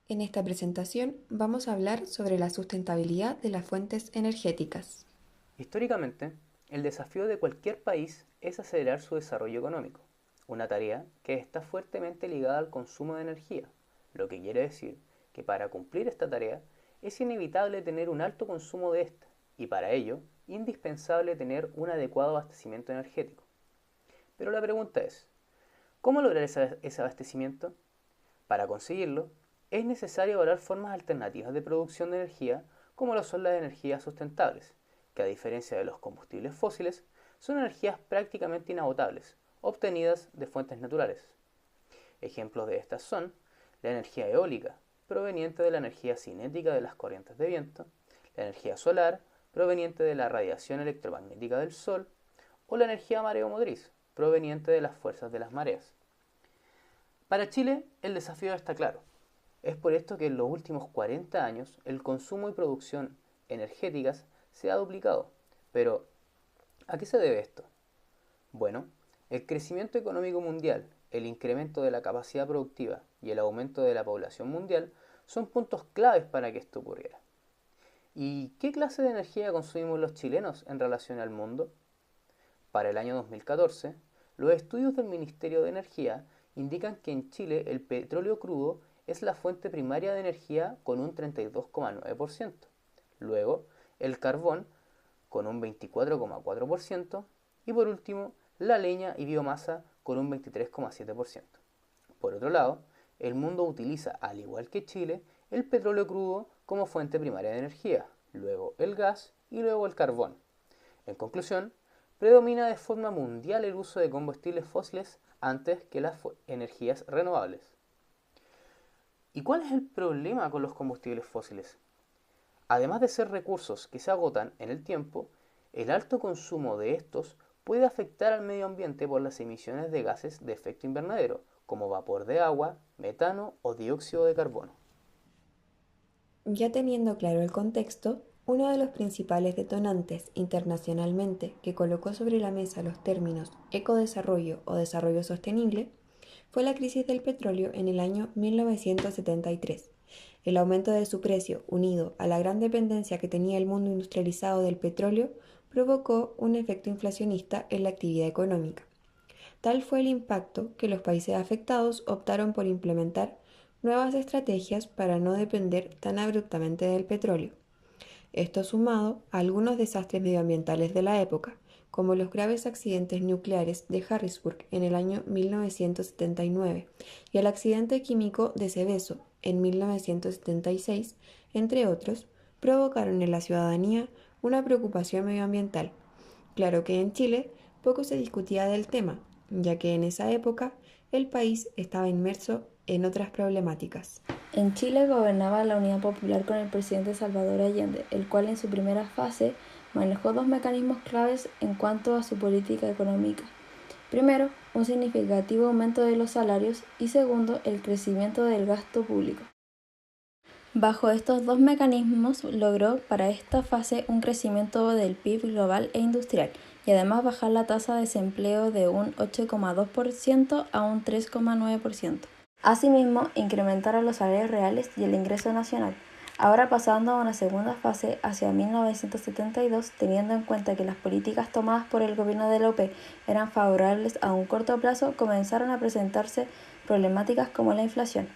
En esta presentación vamos a hablar sobre la sustentabilidad de las fuentes energéticas. Históricamente, el desafío de cualquier país es acelerar su desarrollo económico, una tarea que está fuertemente ligada al consumo de energía, lo que quiere decir que para cumplir esta tarea es inevitable tener un alto consumo de esta y para ello indispensable tener un adecuado abastecimiento energético. Pero la pregunta es, ¿cómo lograr ese abastecimiento? Para conseguirlo, es necesario evaluar formas alternativas de producción de energía como lo son las energías sustentables, que a diferencia de los combustibles fósiles, son energías prácticamente inagotables, obtenidas de fuentes naturales. Ejemplos de estas son la energía eólica, proveniente de la energía cinética de las corrientes de viento, la energía solar, proveniente de la radiación electromagnética del Sol, o la energía mareomotriz, proveniente de las fuerzas de las mareas. Para Chile, el desafío está claro. Es por esto que en los últimos 40 años el consumo y producción energéticas se ha duplicado. Pero, ¿a qué se debe esto? Bueno, el crecimiento económico mundial, el incremento de la capacidad productiva y el aumento de la población mundial son puntos claves para que esto ocurriera. ¿Y qué clase de energía consumimos los chilenos en relación al mundo? Para el año 2014, los estudios del Ministerio de Energía indican que en Chile el petróleo crudo es la fuente primaria de energía con un 32,9%. Luego, el carbón con un 24,4% y por último, la leña y biomasa con un 23,7%. Por otro lado, el mundo utiliza, al igual que Chile, el petróleo crudo como fuente primaria de energía, luego el gas y luego el carbón. En conclusión, predomina de forma mundial el uso de combustibles fósiles antes que las energías renovables. ¿Y cuál es el problema con los combustibles fósiles? Además de ser recursos que se agotan en el tiempo, el alto consumo de estos puede afectar al medio ambiente por las emisiones de gases de efecto invernadero, como vapor de agua, metano o dióxido de carbono. Ya teniendo claro el contexto, uno de los principales detonantes internacionalmente que colocó sobre la mesa los términos ecodesarrollo o desarrollo sostenible fue la crisis del petróleo en el año 1973. El aumento de su precio, unido a la gran dependencia que tenía el mundo industrializado del petróleo, provocó un efecto inflacionista en la actividad económica. Tal fue el impacto que los países afectados optaron por implementar nuevas estrategias para no depender tan abruptamente del petróleo. Esto sumado a algunos desastres medioambientales de la época, como los graves accidentes nucleares de Harrisburg en el año 1979 y el accidente químico de Seveso en 1976, entre otros, provocaron en la ciudadanía una preocupación medioambiental. Claro que en Chile poco se discutía del tema, ya que en esa época el país estaba inmerso en otras problemáticas. En Chile gobernaba la Unidad Popular con el presidente Salvador Allende, el cual en su primera fase manejó dos mecanismos claves en cuanto a su política económica. Primero, un significativo aumento de los salarios y segundo, el crecimiento del gasto público. Bajo estos dos mecanismos logró para esta fase un crecimiento del PIB global e industrial y además bajar la tasa de desempleo de un 8,2% a un 3,9%. Asimismo, incrementaron los salarios reales y el ingreso nacional, ahora pasando a una segunda fase hacia 1972, teniendo en cuenta que las políticas tomadas por el gobierno de López eran favorables a un corto plazo, comenzaron a presentarse problemáticas como la inflación.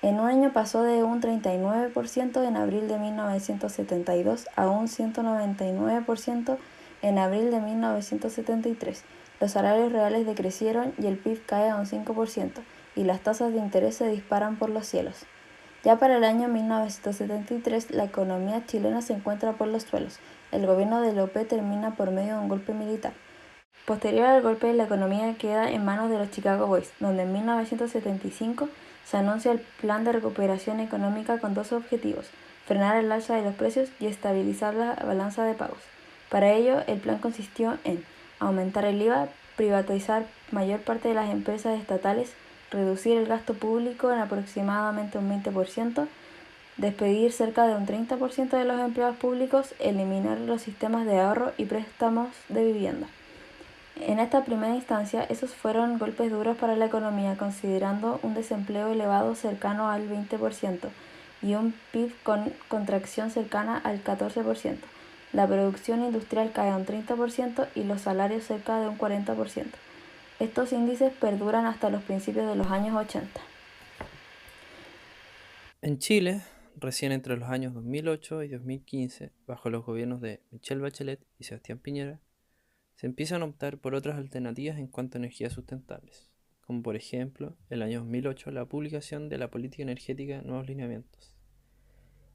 En un año pasó de un 39% en abril de 1972 a un 199% en abril de 1973. Los salarios reales decrecieron y el PIB cae a un 5% y las tasas de interés se disparan por los cielos. Ya para el año 1973 la economía chilena se encuentra por los suelos. El gobierno de López termina por medio de un golpe militar. Posterior al golpe, la economía queda en manos de los Chicago Boys, donde en 1975 se anuncia el Plan de Recuperación Económica con dos objetivos: frenar el alza de los precios y estabilizar la balanza de pagos. Para ello, el plan consistió en aumentar el IVA, privatizar mayor parte de las empresas estatales, reducir el gasto público en aproximadamente un 20%, despedir cerca de un 30% de los empleados públicos, eliminar los sistemas de ahorro y préstamos de vivienda. En esta primera instancia, esos fueron golpes duros para la economía, considerando un desempleo elevado cercano al 20% y un PIB con contracción cercana al 14%. La producción industrial cae a un 30% y los salarios cerca de un 40%. Estos índices perduran hasta los principios de los años 80. En Chile, recién entre los años 2008 y 2015, bajo los gobiernos de Michelle Bachelet y Sebastián Piñera, se empiezan a optar por otras alternativas en cuanto a energías sustentables, como por ejemplo, el año 2008 la publicación de la Política Energética Nuevos Lineamientos,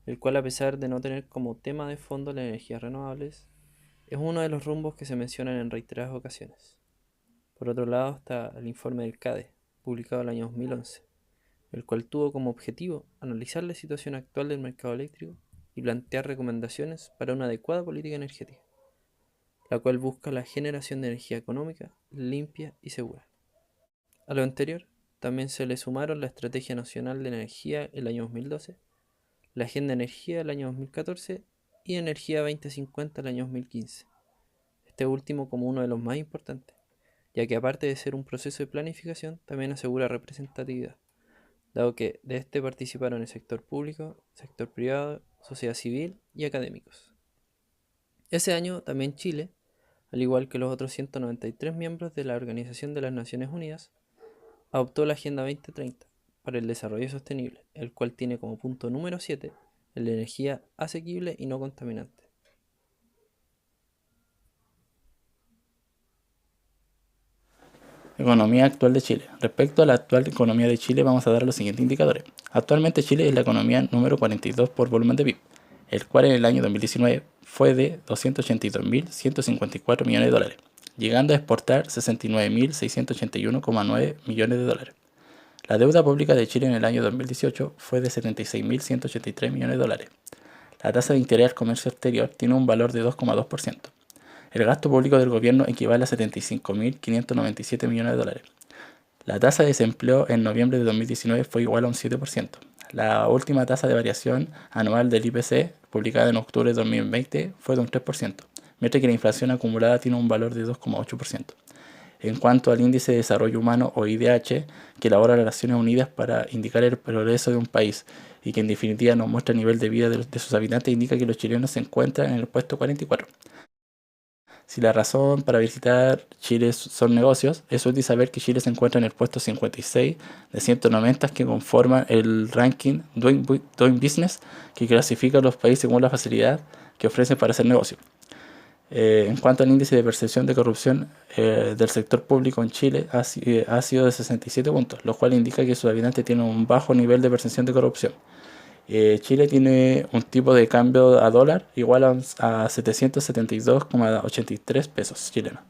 el cual, a pesar de no tener como tema de fondo las energías renovables, es uno de los rumbos que se mencionan en reiteradas ocasiones. Por otro lado está el informe del CADE, publicado el año 2011, el cual tuvo como objetivo analizar la situación actual del mercado eléctrico y plantear recomendaciones para una adecuada política energética, la cual busca la generación de energía económica, limpia y segura. A lo anterior, también se le sumaron la Estrategia Nacional de Energía el año 2012, la Agenda de Energía el año 2014 y Energía 2050 el año 2015. Este último como uno de los más importantes, ya que aparte de ser un proceso de planificación, también asegura representatividad, dado que de este participaron el sector público, sector privado, sociedad civil y académicos. Ese año también Chile, al igual que los otros 193 miembros de la Organización de las Naciones Unidas, adoptó la Agenda 2030 para el Desarrollo Sostenible, el cual tiene como punto número 7 la energía asequible y no contaminante. Economía actual de Chile. Respecto a la actual economía de Chile, vamos a dar los siguientes indicadores. Actualmente Chile es la economía número 42 por volumen de PIB, el cual en el año 2019 fue de 282.154 millones de dólares, llegando a exportar 69.681,9 millones de dólares. La deuda pública de Chile en el año 2018 fue de 76.183 millones de dólares. La tasa de interés al comercio exterior tiene un valor de 2,2%. El gasto público del gobierno equivale a 75.597 millones de dólares. La tasa de desempleo en noviembre de 2019 fue igual a un 7%. La última tasa de variación anual del IPC, publicada en octubre de 2020, fue de un 3%, mientras que la inflación acumulada tiene un valor de 2,8%. En cuanto al Índice de Desarrollo Humano o IDH, que elabora las Naciones Unidas para indicar el progreso de un país y que en definitiva nos muestra el nivel de vida de sus habitantes, indica que los chilenos se encuentran en el puesto 44. Si la razón para visitar Chile son negocios, es útil saber que Chile se encuentra en el puesto 56 de 190 que conforman el ranking Doing Business, que clasifica a los países según la facilidad que ofrecen para hacer negocio. En cuanto al índice de percepción de corrupción del sector público en Chile, ha sido de 67 puntos, lo cual indica que sus habitantes tienen un bajo nivel de percepción de corrupción. Chile tiene un tipo de cambio a dólar igual a 772,83 pesos chilenos.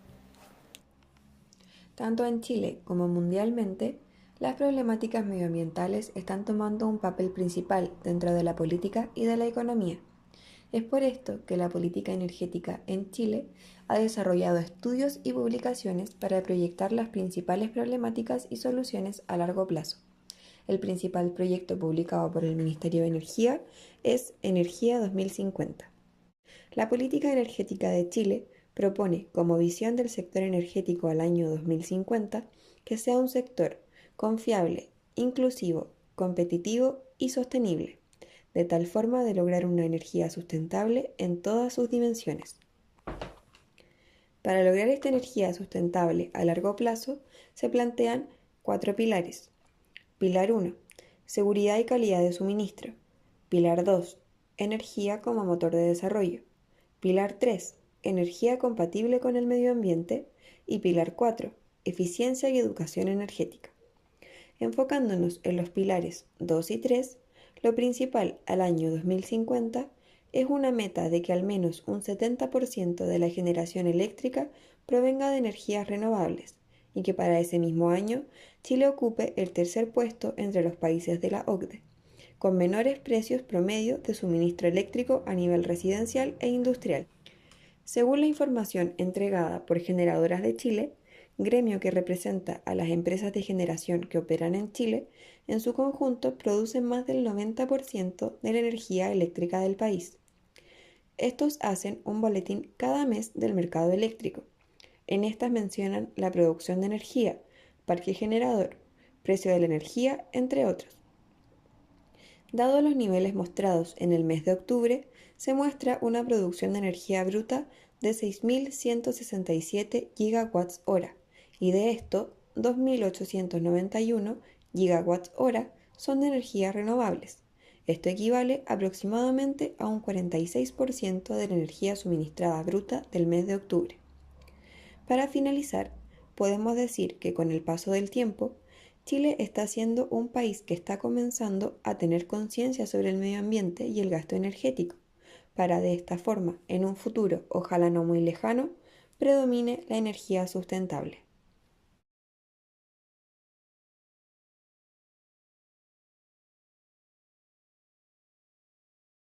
Tanto en Chile como mundialmente, las problemáticas medioambientales están tomando un papel principal dentro de la política y de la economía. Es por esto que la política energética en Chile ha desarrollado estudios y publicaciones para proyectar las principales problemáticas y soluciones a largo plazo. El principal proyecto publicado por el Ministerio de Energía es Energía 2050. La política energética de Chile propone como visión del sector energético al año 2050 que sea un sector confiable, inclusivo, competitivo y sostenible, de tal forma de lograr una energía sustentable en todas sus dimensiones. Para lograr esta energía sustentable a largo plazo se plantean 4 pilares. Pilar 1. Seguridad y calidad de suministro. Pilar 2. Energía como motor de desarrollo. Pilar 3. Energía compatible con el medio ambiente. Y pilar 4. Eficiencia y educación energética. Enfocándonos en los pilares 2 y 3, lo principal al año 2050 es una meta de que al menos un 70% de la generación eléctrica provenga de energías renovables y que para ese mismo año Chile ocupe el tercer puesto entre los países de la OCDE, con menores precios promedio de suministro eléctrico a nivel residencial e industrial. Según la información entregada por Generadoras de Chile, gremio que representa a las empresas de generación que operan en Chile, en su conjunto producen más del 90% de la energía eléctrica del país. Estos hacen un boletín cada mes del mercado eléctrico. En estas mencionan la producción de energía, parque generador, precio de la energía, entre otros. Dado los niveles mostrados en el mes de octubre, se muestra una producción de energía bruta de 6.167 gigawatts-hora, y de esto, 2.891 gigawatts-hora son de energías renovables. Esto equivale aproximadamente a un 46% de la energía suministrada bruta del mes de octubre. Para finalizar, podemos decir que con el paso del tiempo, Chile está siendo un país que está comenzando a tener conciencia sobre el medio ambiente y el gasto energético, para de esta forma, en un futuro, ojalá no muy lejano, predomine la energía sustentable.